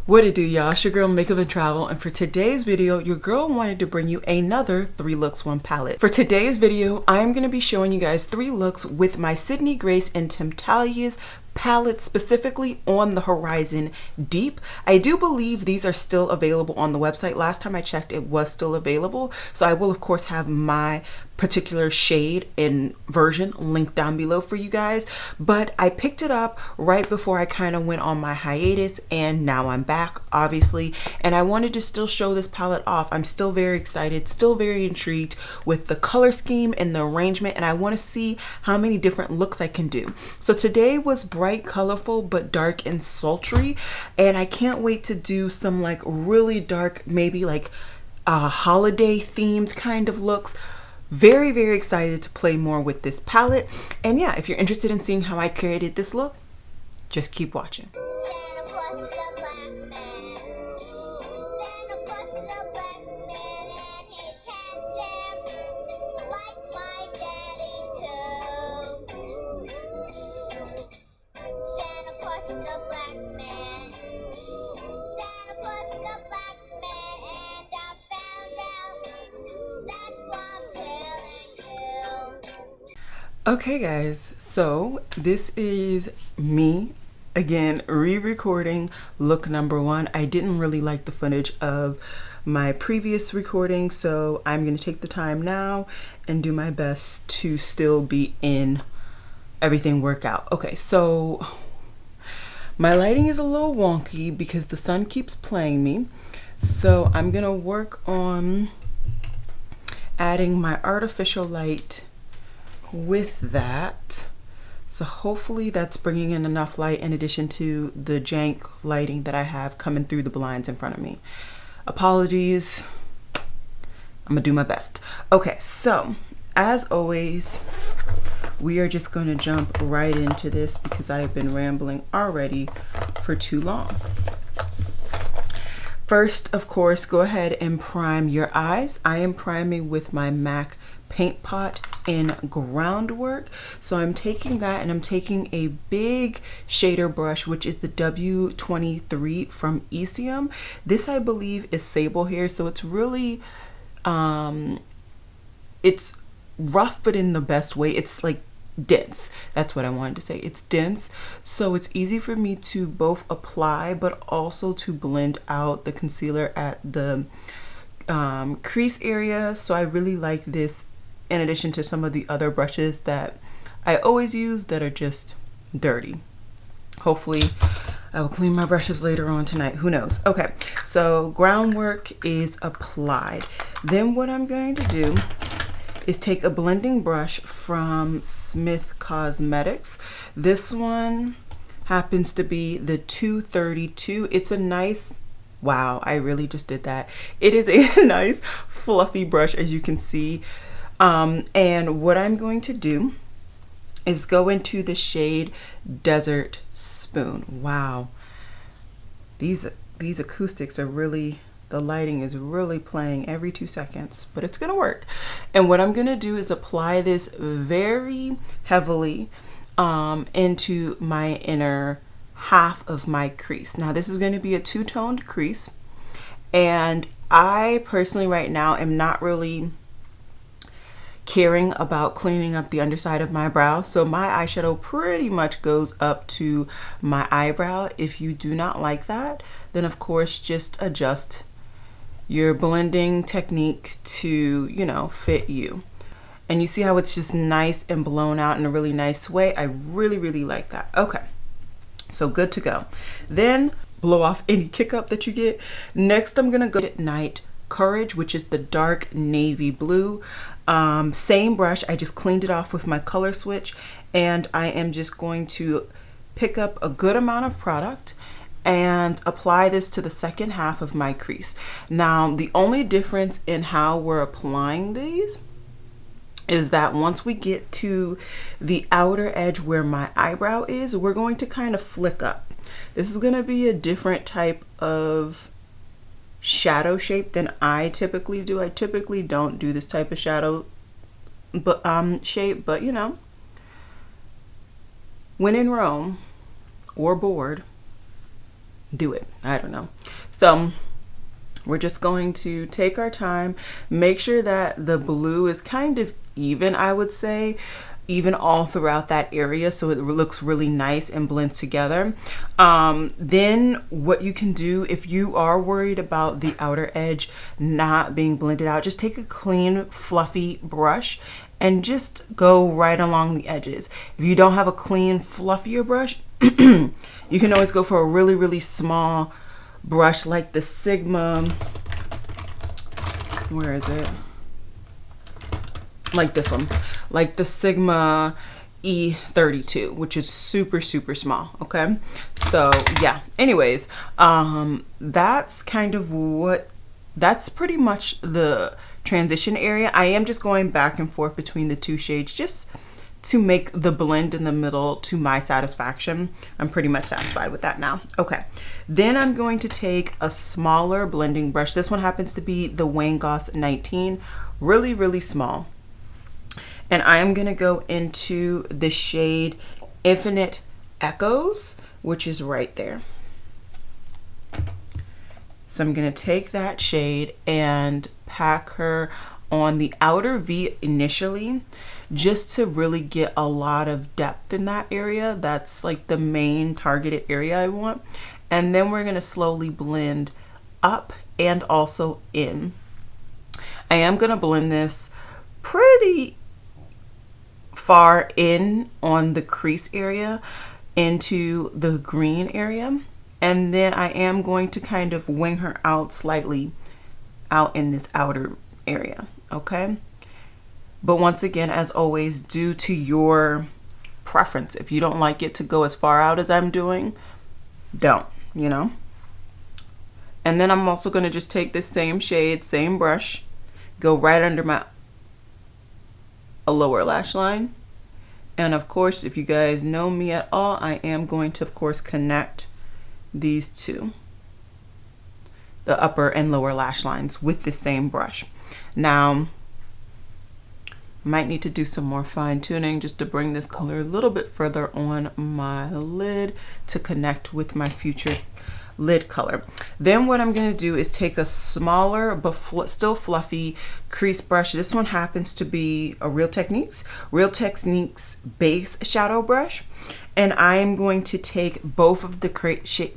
What it do, y'all? It's your girl Makeup and Travel, and for today's video, your girl wanted to bring you another 3 looks 1 palette. For today's video, I'm going to be showing you guys 3 looks with my Sydney Grace and Temptalia's palette, specifically on the Horizon Deep. I do believe these are still available on the website. Last time I checked, it was still available. So I will of course have my particular shade and version linked down below for you guys. But I picked it up right before I kind of went on my hiatus, and now I'm back, obviously. And I wanted to still show this palette off. I'm still very excited, still very intrigued with the color scheme and the arrangement, and I want to see how many different looks I can do. So today was bright, colorful, but dark and sultry, and I can't wait to do some like really dark, maybe like holiday themed kind of looks. Very, very excited to play more with this palette. And yeah, if you're interested in seeing how I created this look, just keep watching. Okay guys, so this is me again re-recording look number 1. I didn't really like the footage of my previous recording, so I'm going to take the time now and do my best to still be in everything work out. Okay, so my lighting is a little wonky because the sun keeps playing me, so I'm going to work on adding my artificial light with that. So hopefully that's bringing in enough light in addition to the jank lighting that I have coming through the blinds in front of me. Apologies, I'm gonna do my best. Okay, so as always, we are just going to jump right into this because I have been rambling already for too long. First, of course, go ahead and prime your eyes. I am priming with my MAC paint pot in Groundwork. So I'm taking that and I'm taking a big shader brush, which is the W23 from Ecem. This I believe is sable here, so it's really it's rough but in the best way. It's like dense. That's what I wanted to say. It's dense, so it's easy for me to both apply but also to blend out the concealer at the crease area. So I really like this in addition to some of the other brushes that I always use that are just dirty. Hopefully I will clean my brushes later on tonight, who knows. Okay, so Groundwork is applied. Then what I'm going to do is take a blending brush from Smith Cosmetics. This one happens to be the 232. It's a nice, wow, I really just did that. It is a nice fluffy brush, as you can see. And what I'm going to do is go into the shade Desert Spoon. Wow, these acoustics are really, the lighting is really playing every 2 seconds, but it's gonna work. And what I'm gonna do is apply this very heavily into my inner half of my crease. Now this is going to be a two-toned crease, and I personally right now am not really caring about cleaning up the underside of my brow, so my eyeshadow pretty much goes up to my eyebrow. If you do not like that, then of course just adjust your blending technique to, you know, fit you. And you see how it's just nice and blown out in a really nice way. I really like that. Okay, so good to go. Then blow off any kick up that you get. Next I'm gonna go at Night Courage, which is the dark navy blue. Same brush, I just cleaned it off with my color switch, and I am just going to pick up a good amount of product and apply this to the second half of my crease. Now the only difference in how we're applying these is that once we get to the outer edge where my eyebrow is, we're going to kind of flick up. This is going to be a different type of shadow shape than I typically do. I typically don't do this type of shadow shape, but you know, when in Rome or bored, do it. I don't know. So we're just going to take our time, make sure that the blue is kind of even, I would say, even all throughout that area, so it looks really nice and blends together. Then what you can do, if you are worried about the outer edge not being blended out, just take a clean fluffy brush and just go right along the edges. If you don't have a clean fluffier brush, you can always go for a really small brush like the Sigma, where is it? Like this one, like the Sigma E32, which is super small. Okay, so yeah, anyways, that's kind of what, that's pretty much the transition area. I am just going back and forth between the two shades just to make the blend in the middle to my satisfaction. I'm pretty much satisfied with that now. Okay, then I'm going to take a smaller blending brush. This one happens to be the Wayne Goss 19, really small. And I'm gonna go into the shade Infinite Echoes, which is right there. So I'm gonna take that shade and pack her on the outer V initially, just to really get a lot of depth in that area. That's like the main targeted area I want. And then we're gonna slowly blend up and also in. I am gonna blend this pretty far in on the crease area into the green area, and then I am going to kind of wing her out slightly out in this outer area. Okay, but once again, as always, due to your preference, if you don't like it to go as far out as I'm doing, don't, you know. And then I'm also going to just take this same shade, same brush, go right under my lower lash line, and of course, if you guys know me at all, I am going to of course connect these two, the upper and lower lash lines, with the same brush. Now I might need to do some more fine tuning just to bring this color a little bit further on my lid to connect with my future lid color. Then what I'm going to do is take a smaller but still fluffy crease brush. This one happens to be a Real Techniques base shadow brush, and I am going to take both of the shades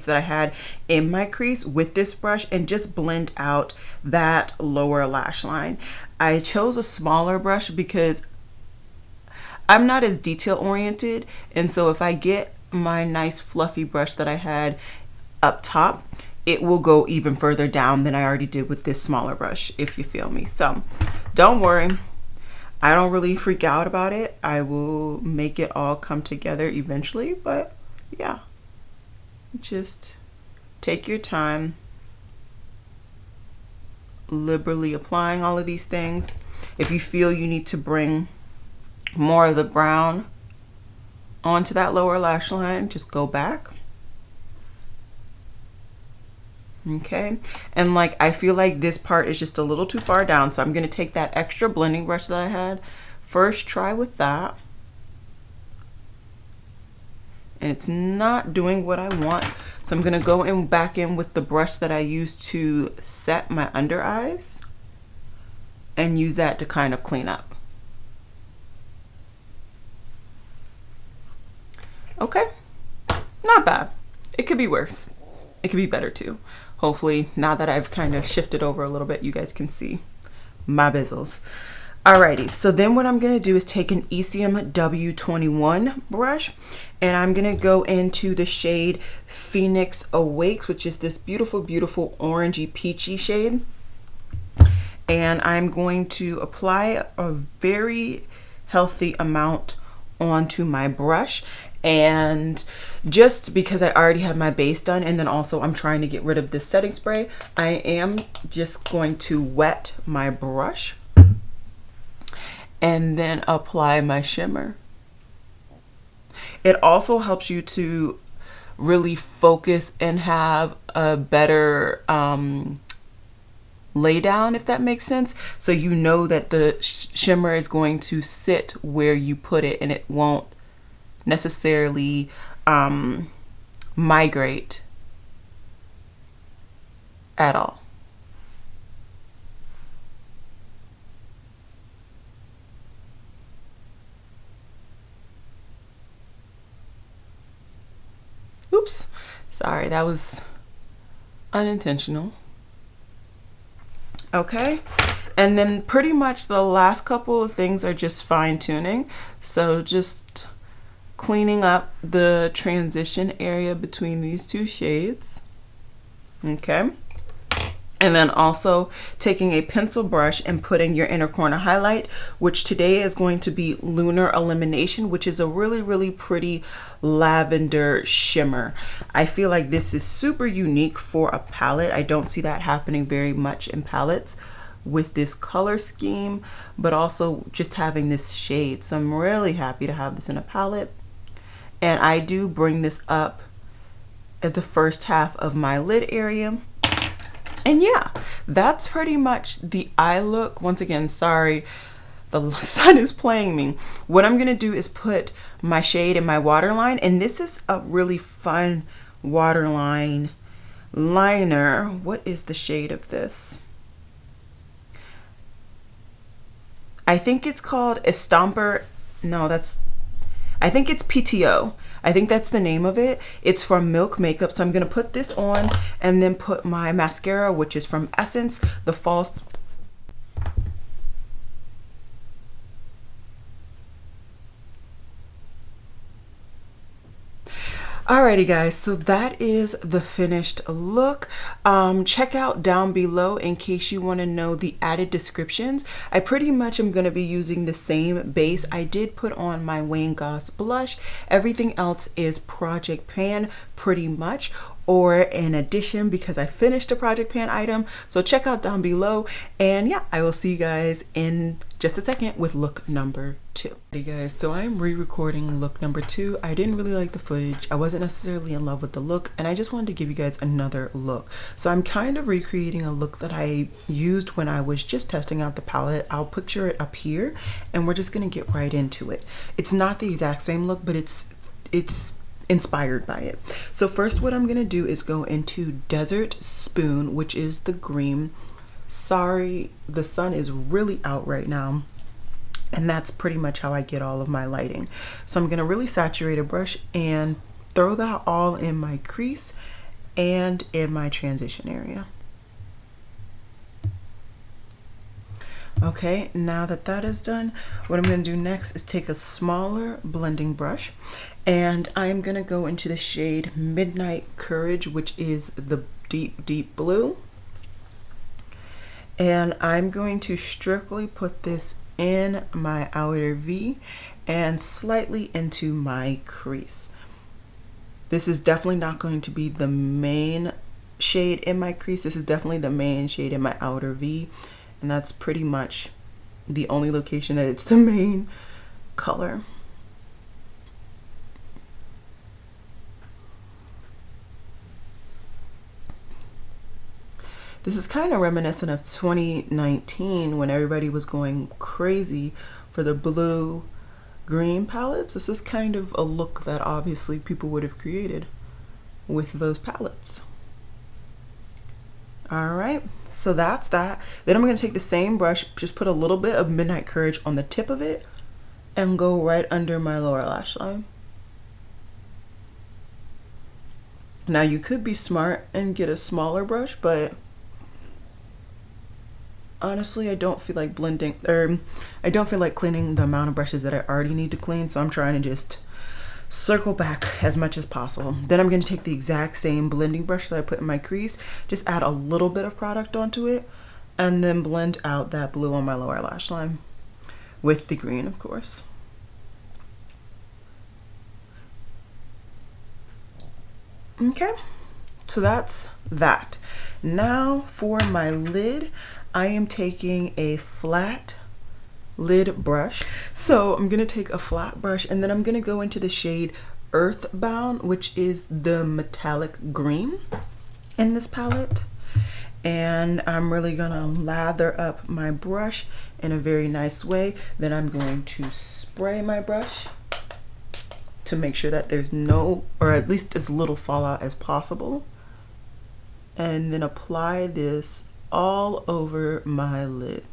that I had in my crease with this brush and just blend out that lower lash line. I chose a smaller brush because I'm not as detail oriented, and so if I get my nice fluffy brush that I had up top, it will go even further down than I already did with this smaller brush, if you feel me. So don't worry, I don't really freak out about it. I will make it all come together eventually, but yeah, just take your time, liberally applying all of these things. If you feel you need to bring more of the brown onto that lower lash line, just go back. Okay, and like I feel like this part is just a little too far down, so I'm going to take that extra blending brush that I had, first try with that, and it's not doing what I want, so I'm going to go in back in with the brush that I used to set my under eyes and use that to kind of clean up. Okay, not bad. It could be worse. It could be better too. Hopefully, now that I've kind of shifted over a little bit, you guys can see my bizzles. Alrighty, so then what I'm gonna do is take an ECM W21 brush, and I'm gonna go into the shade Phoenix Awakes, which is this beautiful orangey peachy shade. And I'm going to apply a very healthy amount onto my brush. And just because I already have my base done, and then also I'm trying to get rid of this setting spray, I am just going to wet my brush and then apply my shimmer. It also helps you to really focus and have a better lay down, if that makes sense. So you know that the shimmer is going to sit where you put it, and it won't necessarily migrate at all. Oops, sorry, that was unintentional. Okay, and then pretty much the last couple of things are just fine tuning. So just cleaning up the transition area between these two shades. Okay. And then also taking a pencil brush and putting your inner corner highlight, which today is going to be Lunar Elimination, which is a really, really pretty lavender shimmer. I feel like this is super unique for a palette. I don't see that happening very much in palettes with this color scheme, but also just having this shade. So I'm really happy to have this in a palette. And I do bring this up at the first half of my lid area. And yeah, that's pretty much the eye look. Once again, sorry, the sun is playing me. What I'm gonna do is put my shade in my waterline, and this is a really fun waterline liner. What is the shade of this? I think it's called Estamper. No, I think it's PTO. I think that's the name of it. It's from Milk Makeup. So I'm gonna put this on and then put my mascara, which is from Essence, the false. Alrighty guys, so that is the finished look. Check out down below in case you want to know the added descriptions. I pretty much am going to be using the same base. I did put on my Wayne Goss blush. Everything else is Project Pan pretty much, or in addition, because I finished a Project Pan item. So check out down below, and yeah, I will see you guys in just a second with look number 2. Hey guys, so I'm re-recording look number 2. I didn't really like the footage. I wasn't necessarily in love with the look, and I just wanted to give you guys another look. So I'm kind of recreating a look that I used when I was just testing out the palette. I'll picture it up here, and we're just gonna get right into it. It's not the exact same look, but it's inspired by it. So first what I'm gonna do is go into Desert Spoon, which is the green. Sorry, the sun is really out right now, and that's pretty much how I get all of my lighting. So I'm gonna really saturate a brush and throw that all in my crease and in my transition area. Okay, now that that is done, what I'm going to do next is take a smaller blending brush, and I'm going to go into the shade Midnight Courage, which is the deep, deep blue. And I'm going to strictly put this in my outer V and slightly into my crease. This is definitely not going to be the main shade in my crease. This is definitely the main shade in my outer V. And that's pretty much the only location that it's the main color. This is kind of reminiscent of 2019 when everybody was going crazy for the blue green palettes. This is kind of a look that obviously people would have created with those palettes. All right, so that's that. Then I'm going to take the same brush, just put a little bit of Midnight Courage on the tip of it and go right under my lower lash line. Now you could be smart and get a smaller brush, but honestly, I don't feel like blending, or I don't feel like cleaning the amount of brushes that I already need to clean, so I'm trying to just circle back as much as possible. Then I'm going to take the exact same blending brush that I put in my crease, just add a little bit of product onto it, and then blend out that blue on my lower lash line with the green, of course. Okay, so that's that. Now for my lid, I am taking a flat lid brush. So I'm gonna take a flat brush, and then I'm gonna go into the shade Earthbound, which is the metallic green in this palette. And I'm really gonna lather up my brush in a very nice way. Then I'm going to spray my brush to make sure that there's no, or at least as little fallout as possible. And then apply this all over my lid.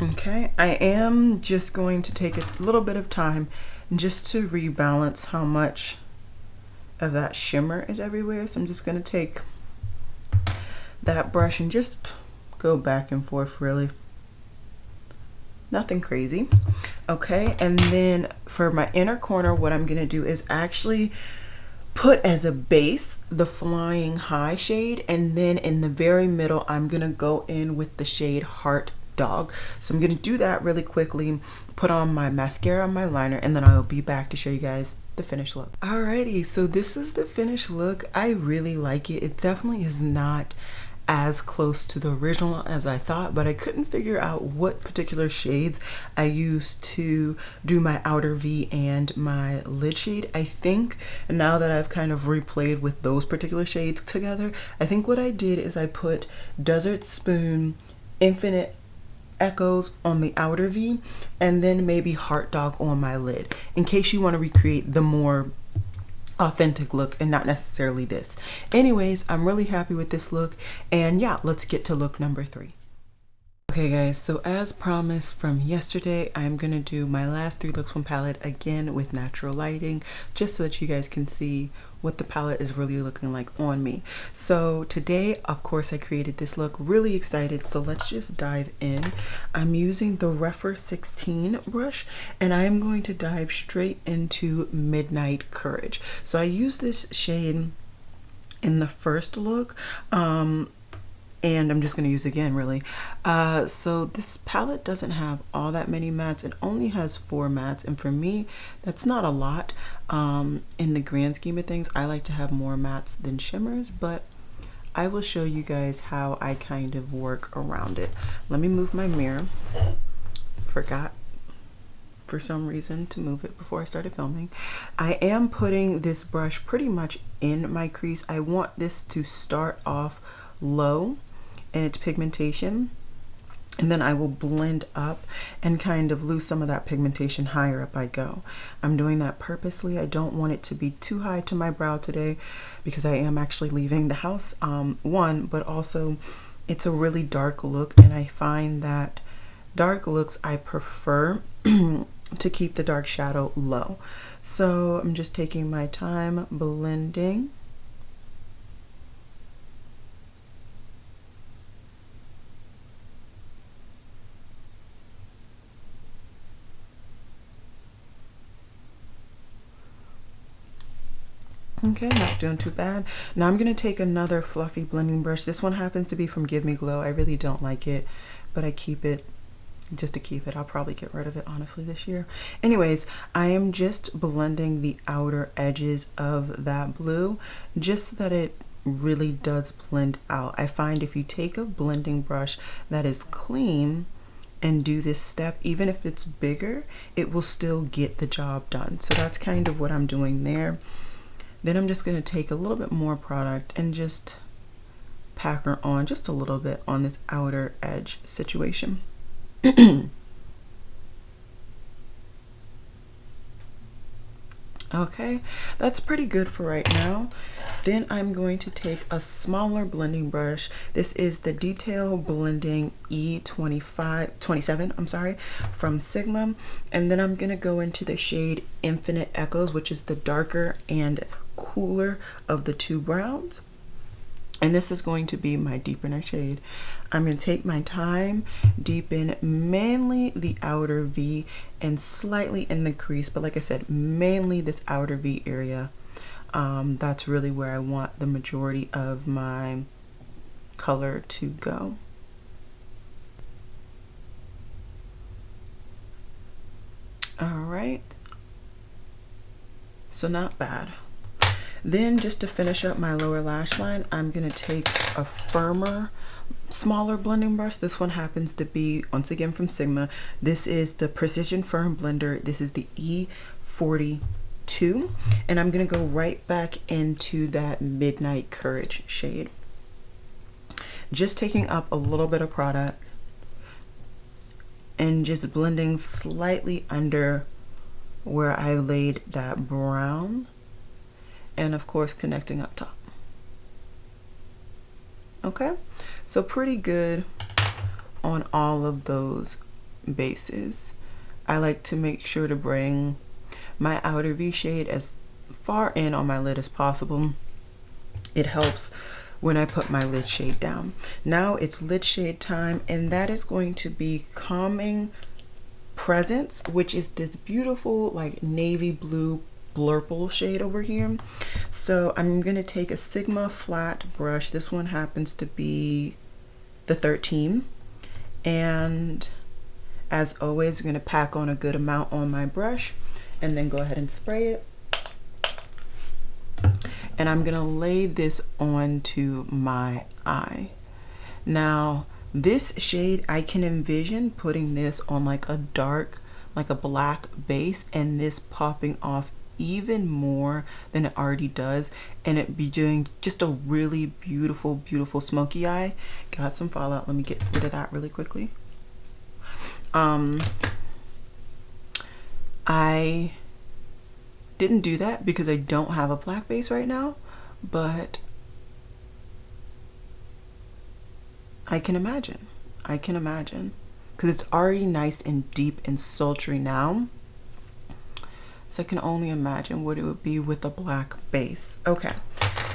Okay, I am just going to take a little bit of time just to rebalance how much of that shimmer is everywhere. So I'm just going to take that brush and just go back and forth, really. Nothing crazy. Okay, and then for my inner corner, what I'm going to do is actually put as a base the Flying High shade, and then in the very middle, I'm going to go in with the shade Heart Dog. So I'm going to do that really quickly, put on my mascara and my liner, and then I'll be back to show you guys the finished look. Alrighty, so this is the finished look. I really like it. It definitely is not as close to the original as I thought, but I couldn't figure out what particular shades I used to do my outer V and my lid shade. I think now that I've kind of replayed with those particular shades together, I think what I did is I put Desert Spoon, Infinite Echoes on the outer V, and then maybe Heart Dog on my lid, in case you want to recreate the more authentic look and not necessarily this. Anyways, I'm really happy with this look, and yeah, let's get to look number 3. Okay guys, so as promised from yesterday, I'm gonna do my last 3 looks from palette again with natural lighting, just so that you guys can see what the palette is really looking like on me. So today, of course, I created this look. Really excited, so let's just dive in. I'm using the Refer 16 brush, and I am going to dive straight into Midnight Courage. So I used this shade in the first look, and I'm just going to use it again, really. So this palette doesn't have all that many mattes. It only has 4 mattes, and for me, that's not a lot. In the grand scheme of things, I like to have more mattes than shimmers, but I will show you guys how I kind of work around it. Let me move my mirror. Forgot for some reason to move it before I started filming. I am putting this brush pretty much in my crease. I want this to start off low in its pigmentation, and then I will blend up and kind of lose some of that pigmentation higher up I go. I'm doing that purposely. I don't want it to be too high to my brow today because I am actually leaving the house, one, but also it's a really dark look, and I find that dark looks I prefer to keep the dark shadow low. So I'm just taking my time blending. Okay, not doing too bad. Now I'm going to take another fluffy blending brush. This one happens to be from Give Me Glow. I really don't like it, but I keep it just to keep it. I'll probably get rid of it, honestly, this year. Anyways, I am just blending the outer edges of that blue just so that it really does blend out. I find if you take a blending brush that is clean and do this step, even if it's bigger, it will still get the job done. So that's kind of what I'm doing there. Then I'm just going to take a little bit more product and just pack her on just a little bit on this outer edge situation. Okay, that's pretty good for right now. Then I'm going to take a smaller blending brush. This is the Detail Blending E27, I'm sorry, from Sigma. And then I'm going to go into the shade Infinite Echoes, which is the darker and cooler of the 2 browns. And this is going to be my deepener shade. I'm going to take my time, deepen mainly the outer V and slightly in the crease, but like I said, mainly this outer V area. That's really where I want the majority of my color to go. All right, so not bad. Then just to finish up my lower lash line, I'm going to take a firmer, smaller blending brush. This one happens to be, once again, from Sigma. This is the Precision Firm Blender. This is the E42. 2, and I'm gonna go right back into that Midnight Courage shade. Just taking up a little bit of product and just blending slightly under where I laid that brown, and of course connecting up top. Okay, so pretty good on all of those bases. I like to make sure to bring my outer V shade as far in on my lid as possible. It helps when I put my lid shade down. Now it's lid shade time, and that is going to be Calming Presence, which is this beautiful like navy blue blurple shade over here. So I'm gonna take a Sigma flat brush. This one happens to be the 13, and as always, I'm gonna pack on a good amount on my brush and then go ahead and spray it. And I'm gonna lay this onto my eye. Now this shade, I can envision putting this on like a dark, like a black base, and this popping off even more than it already does, and it be doing just a really beautiful, beautiful smoky eye. Got some fallout, let me get rid of that really quickly. I didn't do that because I don't have a black base right now, but I can imagine because it's already nice and deep and sultry now. So I can only imagine what it would be with a black base. Okay,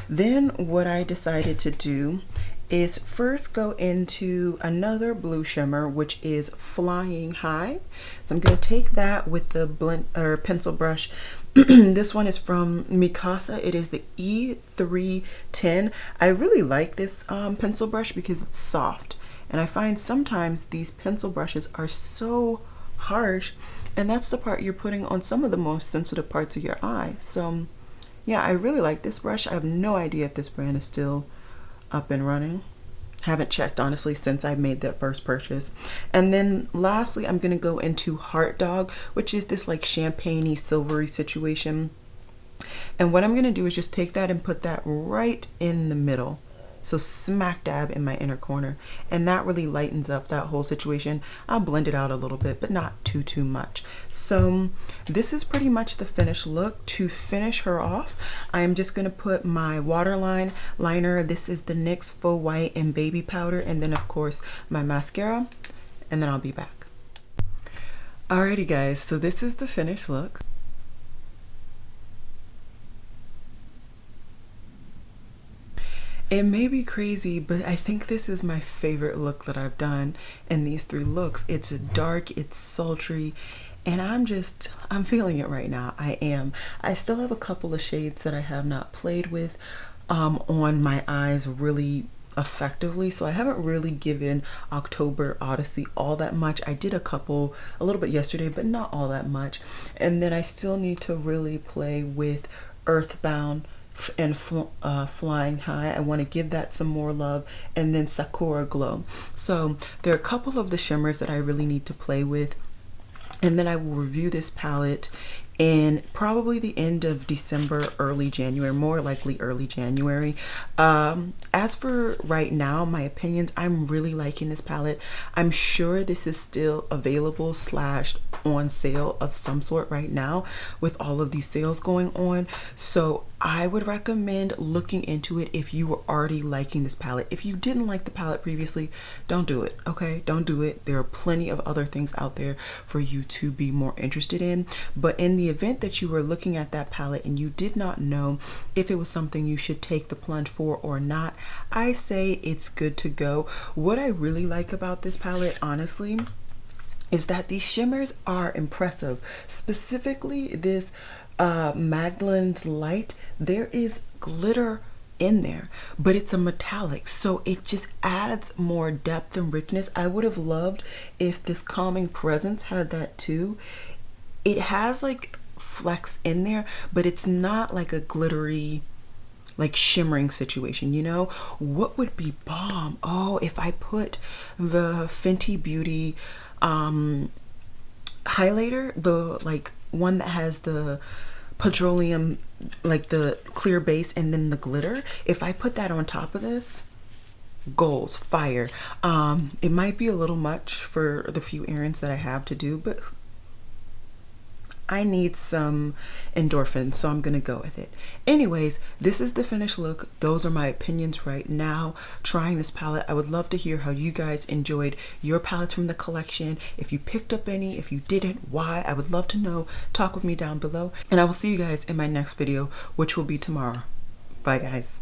then what I decided to do is first go into another blue shimmer, which is Flying High. So I'm going to take that with the blend or pencil brush. This one is from Mikasa. It is the E310. I really like this pencil brush because it's soft, and I find sometimes these pencil brushes are so harsh, and that's the part you're putting on some of the most sensitive parts of your eye. So yeah, I really like this brush. I have no idea if this brand is still up and running. Haven't checked honestly since I made that first purchase. And then lastly, I'm gonna go into Heart Dog, which is this like champagne-y silvery situation. And what I'm gonna do is just take that and put that right in the middle, so smack dab in my inner corner, and that really lightens up that whole situation. I'll blend it out a little bit, but not too much. So this is pretty much the finished look. To finish her off, I am just gonna put my waterline liner. This is the NYX Faux White and Baby Powder, and then of course my mascara, and then I'll be back. Alrighty guys, so this is the finished look. It may be crazy, but I think this is my favorite look that I've done in these 3 looks. It's dark, it's sultry, and I'm feeling it right now. I am. I still have a couple of shades that I have not played with on my eyes really effectively, so I haven't really given October Odyssey all that much. I did a little bit yesterday, but not all that much. And then I still need to really play with Earthbound and Flying High. I want to give that some more love, and then Sakura Glow. So there are a couple of the shimmers that I really need to play with, and then I will review this palette in probably the end of December, early January, more likely early January. As for right now, my opinions, I'm really liking this palette. I'm sure this is still available / on sale of some sort right now with all of these sales going on. So I would recommend looking into it if you were already liking this palette. If you didn't like the palette previously, don't do it, okay? Don't do it. There are plenty of other things out there for you to be more interested in. But in the event that you were looking at that palette and you did not know if it was something you should take the plunge for or not, I say it's good to go. What I really like about this palette, honestly, is that these shimmers are impressive. Specifically this Magdalene's Light, there is glitter in there, but it's a metallic, so it just adds more depth and richness. I would have loved if this Calming Presence had that too. It has like flecks in there, but it's not like a glittery, like shimmering situation, you know? What would be bomb? Oh, if I put the Fenty Beauty highlighter, the like one that has the petroleum, like the clear base and then the glitter, if I put that on top of this, goals, fire. It might be a little much for the few errands that I have to do, but I need some endorphins, so I'm gonna go with it. Anyways, this is the finished look. Those are my opinions right now trying this palette. I would love to hear how you guys enjoyed your palettes from the collection. If you picked up any, if you didn't, why? I would love to know. Talk with me down below, and I will see you guys in my next video, which will be tomorrow. Bye guys.